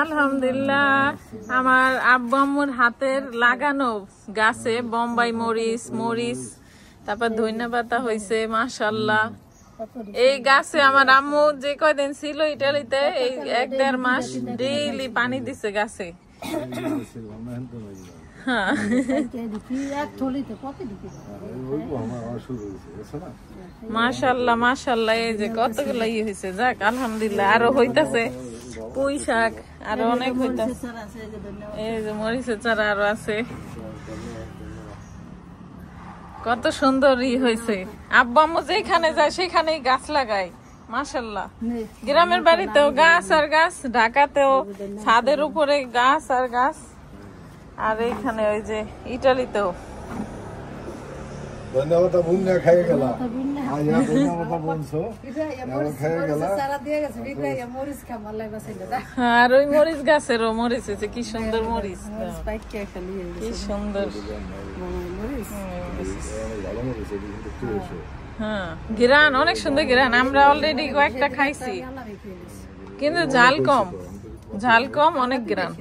আলহামদুলিল্লাহ আমার আব্বু আম্মুর হাতের লাগানো গাছে বোম্বাই মরিচ মরিচ তারপর ধনিয়া পাতা হয়েছে মাশাআল্লাহ। এই গাছে আমার আম্মু যে কয়দিন ছিল ইটালিতে এই 1-1.5 মাস ডেইলি পানি দিছে গাছে। মাশাআল্লাহ মাশাআল্লাহ এই যে কতগুলো হয়েছে, যাক আলহামদুলিল্লাহ। আরো হইতাছে পুঁই শাক, আরো অনেক হইতাছে। এই যে মরিচের চারা আরো আছে, কত সুন্দর হয়েছে। আব্বু আম্মু যেখানে যায় সেখানেই গাছ লাগায় মাশাআল্লাহ। গ্রামের বাড়িতেও গাছ আর গাছ, ঢাকাতেও ছাদের উপরে গাছ আর গাছ, আর এখানে ওই যে ইটালিতেও। ধন্যবাদ বুন্না খাই গেলা আয়া ধন্যবাদ বলছো খাই গেলা আর ওই মরিচ গাছেরও মরিচ হয়েছে, কি সুন্দর মরিচ, কি সুন্দর। হ্যাঁ ঘিরান অনেক সুন্দর ঘিরান। আমরা অলরেডি কয়েকটা খাইছি কিন্তু ঝাল কম, ঝাল কম, অনেক ঘিরান।